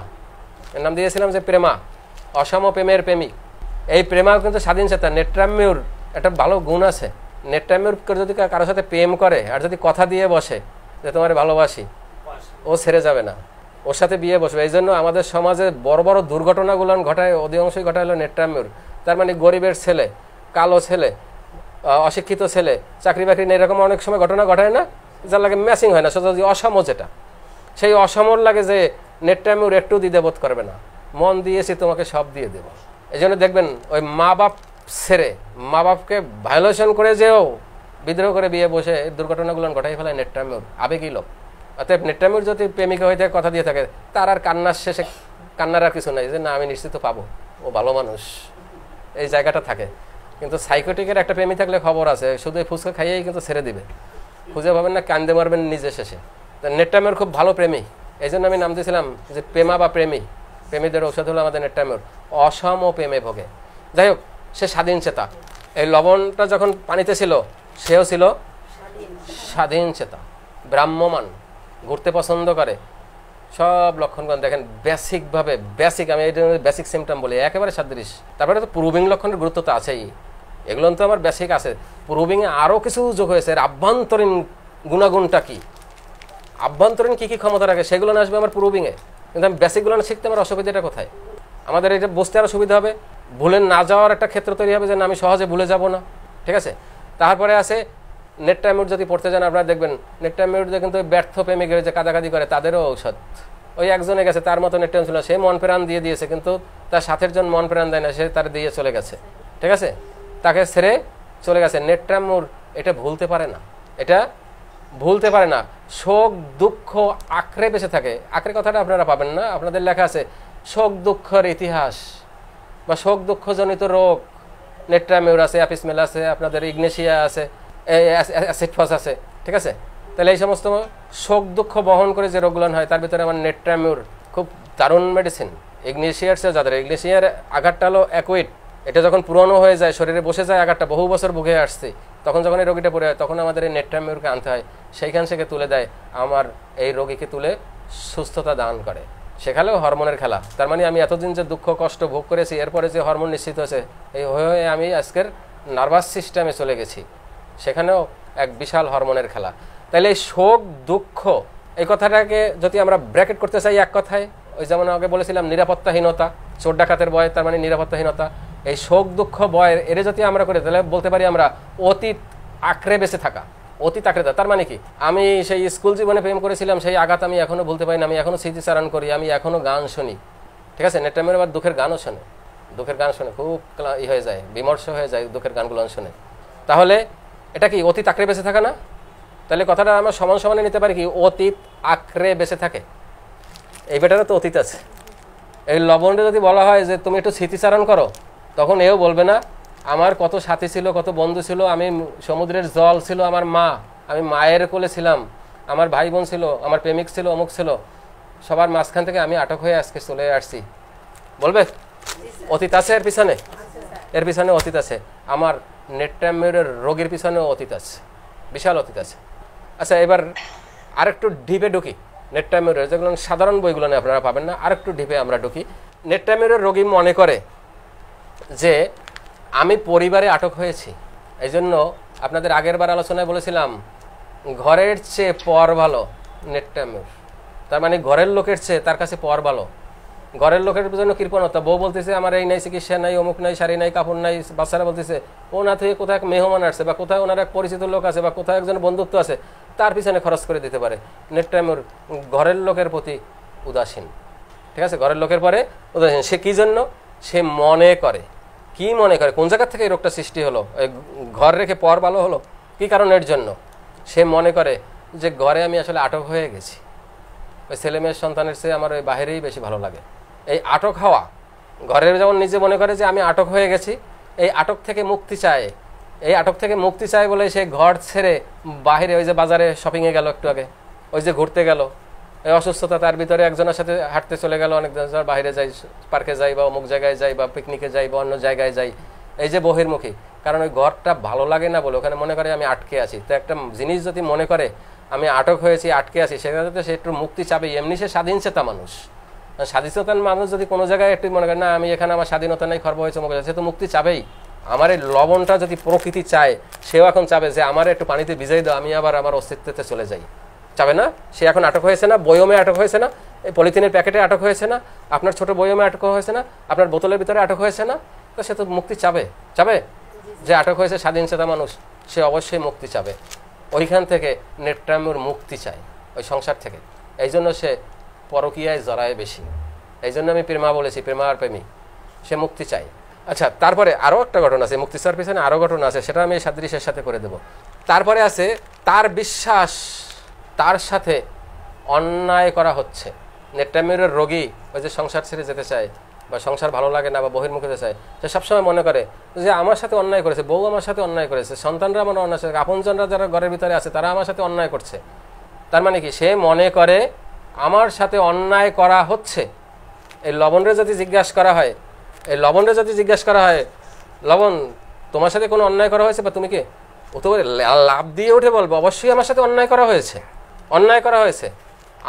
এর নাম দিয়েছিলাম যে প্রেমা, অসম প্রেমের প্রেমিক। এই প্রেমাও কিন্তু স্বাধীন চেতা। নেট্রামিউর একটা ভালো গুণ আছে, নেট্রামিউর যদি কারোর সাথে প্রেম করে আর যদি কথা দিয়ে বসে যে তোমার ভালোবাসি, ও ছেড়ে যাবে না, ওর সাথে বিয়ে বসবে। এই জন্য আমাদের সমাজে বড় বড় দুর্ঘটনাগুলো ঘটায়, অধিকাংশই ঘটায় হলো নেট্রামিউর। তার মানে গরিবের ছেলে, কালো ছেলে, অশিক্ষিত ছেলে, চাকরি বাকরি নেই, এরকম অনেক সময় ঘটনা ঘটায় না, যার লাগে ম্যাচিং হয় না, সোজা অসম, যেটা সেই অসমর লাগে যে নেট্রামিউর একটু দ্বিধাবোধ করবে না, মন দিয়েছি তোমাকে সব দিয়ে দেব। এই জন্য দেখবেন ওই মা বাপ ছেড়ে, মা বাপকে ভায়োলেশন করে যেও বিদ্রোহ করে বিয়ে বসে দুর্ঘটনাগুলো ঘটাই ফেলায় নেট্রামিউর, আবেগী লোক। অতএব নেট্রামিউর যদি প্রেমিকা হয়ে থাকে, কথা দিয়ে থাকে, তার আর কান্নার শেষে কান্নার আর কিছু নাই, যে না আমি নিশ্চিত পাবো, ও ভালো মানুষ, এই জায়গাটা থাকে। কিন্তু সাইকোটিকের একটা প্রেমী থাকলে খবর আছে, শুধু ফুচকা খাইয়েই কিন্তু ছেড়ে দিবে, খুঁজে পাবেন না, কান্দে মারবেন নিজে শেষে। নেটটামের খুব ভালো প্রেমী, এই জন্য আমি নাম দিয়েছিলাম যে প্রেমা বা প্রেমী। প্রেমীদের ঔষধ হলো আমাদের নেটটামের, অসম প্রেমে ভোগে। যাই হোক, সে স্বাধীন চেতা। এই লবণটা যখন পানিতে ছিল সেও ছিল স্বাধীন চেতা, ব্রাহ্মমান, ঘুরতে পছন্দ করে, সব লক্ষণগণ দেখেন বেসিকভাবে, বেসিক, আমি এই বেসিক সিমটম বলি, একেবারে সাদৃশ। তারপরে তো প্রুভিং লক্ষণের গুরুত্ব তো আছেই, এগুলো তো আমার বেসিক আছে। প্রুভিংয়ে আরও কিছু যোগ হয়েছে, এর আভ্যন্তরীণ গুণাগুণটা কি, আভ্যন্তরীণ কী কী ক্ষমতা রাখে সেগুলো না আসবে আমার প্রুভিংয়ে। কিন্তু আমি বেসিকগুলো না শিখতে আমার অসুবিধাটা কোথায়? আমাদের এটা বুঝতে আরও সুবিধা হবে, ভুলে না যাওয়ার একটা ক্ষেত্র তৈরি হবে যে না আমি সহজে ভুলে যাব না, ঠিক আছে। তারপরে আছে নেটটামিউট, যদি পড়তে যান আপনারা দেখবেন নেটটামিউট কিন্তু ব্যর্থ প্রেমিকের যে কাদাকাদি করে তাদেরও ঔষধ। ওই একজনে গেছে, তার মতো নেটটামিউট ছিল, সে মন প্রাণ দিয়ে দিয়েছে, কিন্তু তার সাথের জন মন প্রাণ দেয় না, সে তার দিয়ে চলে গেছে, ঠিক আছে, তাকে ছেড়ে চলে গেছে। নেটটামিউট এটা ভুলতে পারে না, এটা ভুলতে পারে না, শোক দুঃখ আঁকড়ে বেঁচে থাকে। আঁকড়ে কথাটা আপনারা পাবেন না, আপনাদের লেখা আছে শোক দুঃখের ইতিহাস বা শোক দুঃখজনিত রোগ, নেট্রামিউর আছে, অ্যাপিসমেল আছে, আপনাদের ইগনেশিয়া আছে, অ্যাসিডফস আছে, ঠিক আছে। তাহলে এই সমস্ত শোক দুঃখ বহন করে যে রোগগুলো হয় তার ভিতরে আমার নেট্রামিউর খুব দারুণ মেডিসিন। ইগনেশিয়ার সে যাদের, ইগনেশিয়ার আঘাতটা হলো অ্যাকুইট, এটা যখন পুরনো হয়ে যায়, শরীরে বসে যায় আঘাতটা, বহু বছর ভুগে আসছে, তখন যখন এই রোগীটা পড়ে হয় তখন আমাদের এই নেট্রামিউরকে আনতে হয়, সেইখান থেকে তুলে দেয়, আমার এই রোগীকে তুলে সুস্থতা দান করে। সেখানেও হরমোনের খেলা, তার মানে আমি এতদিন যে দুঃখ কষ্ট ভোগ করেছি, এরপরে যে হরমোন নিশ্চিত হয়েছে, এই হয়ে আমি আজকের নার্ভাস সিস্টেমে চলে গেছি, সেখানেও এক বিশাল হরমোনের খেলা। তাহলে এই শোক দুঃখ এই কথাটাকে যদি আমরা ব্র্যাকেট করতে চাই এক কথায়, ওই যেমন আগে বলেছিলাম নিরাপত্তাহীনতা, চোর ডাকাতের ভয়, তার মানে নিরাপত্তাহীনতা, এই শোক দুঃখ ভয় এর যদি আমরা করি তাহলে বলতে পারি আমরা অতীত আঁকড়ে বেঁচে থাকা। অতীত আঁকড়ে থাকা তার মানে কি, আমি সেই স্কুল জীবনে প্রেম করেছিলাম, সেই আঘাত আমি এখনো ভুলতে পারি না, আমি এখনো স্মৃতিচারণ করি, আমি এখনো গান শুনি, ঠিক আছে। নেটটামের আবার দুঃখের গানও শোনে, দুঃখের গান শুনে খুব হয়ে যায়, বিমর্ষ হয়ে যায় দুঃখের গানগুলো শুনে। তাহলে এটা কি অতীত আঁকড়ে বেঁচে থাকা না? তাহলে কথাটা আমরা সমান সমানে নিতে পারি কি, অতীত আঁকড়ে বেঁচে থাকে, এই বেটারও তো অতীত আছে। এই লবণটা যদি বলা হয় যে তুমি একটু স্মৃতিচারণ করো, তখন এও বলবে না আমার কত সাথী ছিল, কত বন্ধু ছিল, আমি সমুদ্রের জল ছিল আমার মা, আমি মায়ের কোলে ছিলাম, আমার ভাই বোন ছিল, আমার প্রেমিক ছিল, অমুক ছিল, সবার মাঝখান থেকে আমি আটক হয়ে আজকে চলে আসছি, বলবে? অতীত আছে এর পিছনে, এর পিছনে অতীত আছে। আমার নেট্রামিউরের রোগীর পিছনেও অতীত আছে, বিশাল অতীত আছে। আচ্ছা, এবার আরেকটু ডিপে ঢুকি। নেট্রামিউরের যেগুলো সাধারণ বইগুলো আপনারা পাবেন না, আরেকটু ডিপে আমরা ঢুকি। নেট্রামিউরের রোগী মনে করে যে আমি পরিবারে আটক হয়েছি, এই জন্য আপনাদের আগের বার আলোচনায় বলেছিলাম ঘরের চেয়ে পর ভালো নেট্রামিউর, তার মানে ঘরের লোকের চেয়ে তার কাছে পর ভালো। ঘরের লোকের জন্য কৃপণতা, বউ বলতেছে আমার এই নাই, চিকিৎসা নাই, অমুক নাই, শাড়ি নাই, কাপড় নাই, বাচ্চারা বলতেছে ও না থেকে কোথায় এক মেহমান আসছে, বা কোথায় ওনার এক পরিচিত লোক আছে, বা কোথায় একজন বন্ধুত্ব আছে, তার পিছনে খরচ করে দিতে পারে। নেট্রামিউর ঘরের লোকের প্রতি উদাসীন, ঠিক আছে, ঘরের লোকের পরে উদাসীন। সে কি জন্য? সে মনে করে, কি মনে করে, কোন জায়গা থেকে এই রোগটা সৃষ্টি হলো, ঘর রেখে পর ভালো হলো, কি কারণের জন্য? সে মনে করে যে ঘরে আমি আসলে আটক হয়ে গেছি, ওই ছেলে মেয়ের সন্তানের চেয়ে আমার ওই বাহিরেই বেশি ভালো লাগে। এই আটক হওয়া, ঘরের যেমন নিজে মনে করে যে আমি আটক হয়ে গেছি, এই আটক থেকে মুক্তি চায়, এই আটক থেকে মুক্তি চায় বলে সে ঘর ছেড়ে বাহিরে, ওই যে বাজারে শপিংয়ে গেল একটু আগে, ওই যে ঘুরতে গেল, এই অসুস্থতা তার ভিতরে একজনের সাথে হাঁটতে চলে গেল, অনেক বাইরে যাই, পার্কে যাই, বা অমুক জায়গায় যাই, বা পিকনিকে যাই, বা অন্য জায়গায় যাই, এই যে বহির্মুখী, কারণ ওই ঘরটা ভালো লাগে না বলে ওখানে মনে করে আমি আটকে আছি। তো একটা জিনিস যদি মনে করে আমি আটক হয়েছি, আটকে আছি, সেখানে তো সে একটু মুক্তি চাবে। এমনি সে স্বাধীনচেতা মানুষ, স্বাধীনচেতন মানুষ যদি কোনো জায়গায় একটু মনে করে না আমি এখানে আমার স্বাধীনতা নেই, খর্ব হয়েছে, সে তো মুক্তি চাবেই। আমার এই লবণটা যদি প্রকৃতি চায়, সেও এখন চাবে যে আমার একটু পানিতে ভিজাই দাও, আমি আবার আমার অস্তিত্বতে চলে যাই, চাবে না? সে এখন আটক হয়েছে না, বয়মে আটক হয়েছে না, এই পলিথিনের প্যাকেটে আটক হয়েছে না, আপনার ছোট বয়মে আটক হয়েছে না, আপনার বোতলের ভিতরে আটক হয়েছে না, তো সে তো মুক্তি চাবে, চাবে। যে আটক হয়েছে স্বাধীনচেতা মানুষ, সে অবশ্যই মুক্তি চাবে। ওইখান থেকে নেট্রামিউর মুক্তি চায়, ওই সংসার থেকে। এই জন্য সে পরকীয়ায় জড়ায় বেশি, এই জন্য আমি প্রেমা বলেছি, প্রেমা আর প্রেমী, সে মুক্তি চায়। আচ্ছা, তারপরে আরও একটা ঘটনা আছে, মুক্তি চাওয়ার পিছনে আরও ঘটনা আছে, সেটা আমি সাদৃশ্যের সাথে করে দেব। তারপরে আছে তার বিশ্বাস তার সাথে অন্যায় করা হচ্ছে। নেট্রামিউরের রোগী ওই যে সংসার ছেড়ে যেতে চায়, বা সংসার ভালো লাগে না বা বহির্মুখে চায়, সে সবসময় মনে করে যে আমার সাথে অন্যায় করেছে, বউ আমার সাথে অন্যায় করেছে, সন্তানরা আমার অন্যায় করেছে, আপনজনরা যারা ঘরের ভিতরে আছে তারা আমার সাথে অন্যায় করছে। তার মানে কি, সে মনে করে আমার সাথে অন্যায় করা হচ্ছে। এই লবণরে যদি জিজ্ঞাসা করা হয়, লবণ তোমার সাথে কোনো অন্যায় করা হয়েছে বা তুমি কি, ও তো লাভ দিয়ে উঠে বলবো অবশ্যই আমার সাথে অন্যায় করা হয়েছে।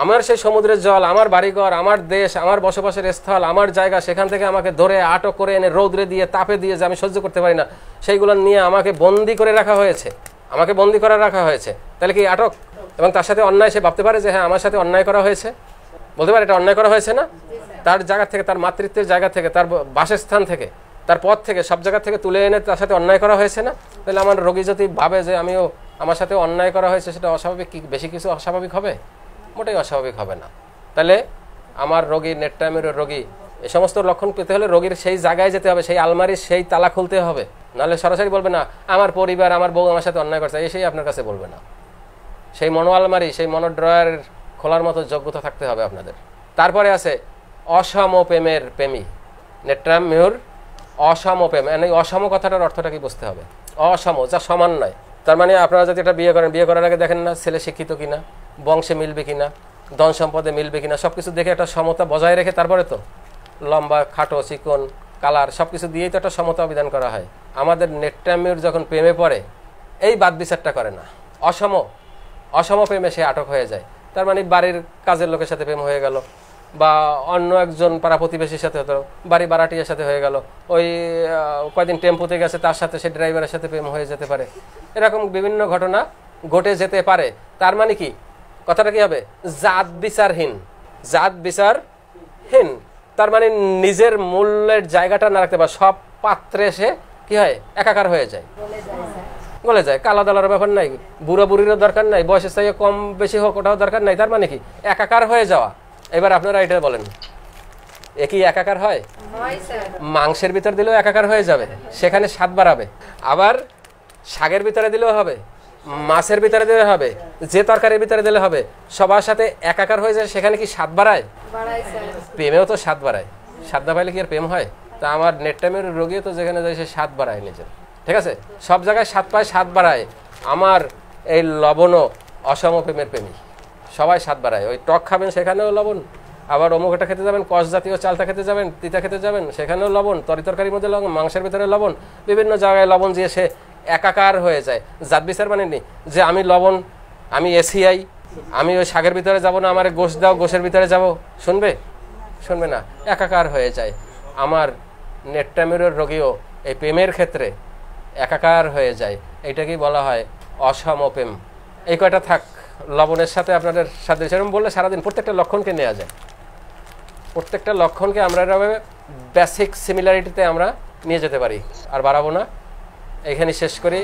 আমার সেই সমুদ্রের জল, আমার বাড়িঘর, আমার দেশ, আমার বসবাসের স্থল, আমার জায়গা, সেখান থেকে আমাকে ধরে আটক করে এনে রৌদ্রে দিয়ে, তাপে দিয়ে, যে আমি সহ্য করতে পারি না, সেইগুলো নিয়ে আমাকে বন্দি করে রাখা হয়েছে। তাহলে কি আটক? এবং তার সাথে অন্যায়, সে ভাবতে পারে যে হ্যাঁ আমার সাথে অন্যায় করা হয়েছে, বলতে পারে এটা অন্যায় করা হয়েছে না? তার জায়গা থেকে, তার মাতৃত্বের জায়গা থেকে, তার বাসস্থান থেকে, তার পথ থেকে, সব জায়গা থেকে তুলে এনে তার সাথে অন্যায় করা হয়েছে না? তাহলে আমার রোগী যদি ভাবে যে আমার সাথে অন্যায় করা হয়েছে, সেটা অস্বাভাবিক কি বেশি কিছু অস্বাভাবিক হবে? মোটেই অস্বাভাবিক হবে না। তাহলে আমার রোগী, নেট্রামিউরের রোগী, এই সমস্ত লক্ষণ পেতে হলে রোগীর সেই জায়গায় যেতে হবে, সেই আলমারির সেই তালা খুলতে হবে। নাহলে সরাসরি বলবে না আমার পরিবার, আমার বউ আমার সাথে অন্যায় করছে, এসেই আপনার কাছে বলবে না। সেই মনো আলমারি, সেই মনো ড্রয়ার খোলার মতো যোগ্যতা থাকতে হবে আপনাদের। তারপরে আছে অসম প্রেমের প্রেমী। নেট্রামিউর অসম প্রেম, এই অসম কথাটার অর্থটা কি বুঝতে হবে। অসম, যা সমান নয়। তার মানে আপনারা যদি এটা বিয়ে করেন, বিয়ে করার আগে দেখেন না ছেলে শিক্ষিত কিনা, বংশে মিলবে কিনা, ধন সম্পদে মিলবে কিনা, সবকিছু দেখে একটা সমতা বজায় রেখে তারপরে তো লম্বা, খাটো, চিকন, কালার সবকিছু দিয়েই তো একটা সমতা বিধান করা হয়। আমাদের নেট্রামিউর যখন প্রেমে পড়ে, এই বাদ বিচারটা করে না। অসম প্রেমে সে আটক হয়ে যায়। তার মানে বাড়ির কাজের লোকের সাথে প্রেম হয়ে গেল, বা অন্য একজন পাড়া প্রতিবেশীর সাথে হতো, বাড়ি ভাড়াটিয়ার সাথে হয়ে গেল, ওই কয়দিন টেম্পুতে গেছে তার সাথে, সে ড্রাইভারের সাথে প্রেম হয়ে যেতে পারে। এরকম বিভিন্ন ঘটনা ঘটে যেতে পারে। তার মানে কি, কথাটা কি হবে? জাত বিচারহীন। তার মানে নিজের মূল্যের জায়গাটা না রাখতে পারে, সব পাত্রে সে কি হয়, একাকার হয়ে যায়, গলে যায়। কালা দালার ব্যাপার নাই, বুড়া বুড়িরও দরকার নাই, বয়সের চাইয়ে কম বেশি হোক ওটাও দরকার নাই। তার মানে কি, একাকার হয়ে যাওয়া। এবার আপনারা এটা বলেন, একই একাকার হয়? মাংসের ভিতর দিলেও একাকার হয়ে যাবে, সেখানে স্বাদ বাড়াবে। আবার শাকের ভিতরে দিলেও হবে, মাছের ভিতরে দিলে হবে, যে তরকারির ভিতরে দিলে হবে, সবার সাথে একাকার হয়ে যায়, সেখানে কি স্বাদ বাড়ায়? প্রেমেও তো স্বাদ বাড়ায়। স্বাদ না পাইলে কি আর প্রেম হয়? তা আমার নেট্রামিউর রোগীও তো যেখানে যায় সে স্বাদ বাড়ায় নিজের, ঠিক আছে? সব জায়গায় স্বাদ পায়, স্বাদ বাড়ায়। আমার এই লবণও অসম প্রেমের প্রেমী, সবাই স্বাদ বাড়ায়। ওই টক খাবেন, সেখানেও লবণ। আবার অমুকটা খেতে যাবেন, কষ জাতীয় চালটা খেতে যাবেন, তিতা খেতে যাবেন, সেখানেও লবণ। তরকারির মধ্যে লবণ, মাংসের ভিতরে লবণ, বিভিন্ন জায়গায় লবণ দিয়ে সে একাকার হয়ে যায়। জাত বিচার মানে নি যে আমি লবণ, আমি এসিআই, আমি ওই শাকের ভিতরে যাব না, আমার গোশ দাও, গোশের ভিতরে যাব, শুনবে না, একাকার হয়ে যায়। আমার নেট্রামিউরের রোগীও এই প্রেমের ক্ষেত্রে একাকার হয়ে যায়। এইটাকেই বলা হয় অসম প্রেম। এই কয়টা থাক, লবণের সাথে আপনাদের সাথে সেরকম বললে সারাদিন প্রত্যেকটা লক্ষণকে নেওয়া যায়। প্রত্যেকটা লক্ষণকে আমরা বেসিক সিমিলারিটিতে আমরা নিয়ে যেতে পারি। আর বাড়াবো না, এখানে শেষ করি।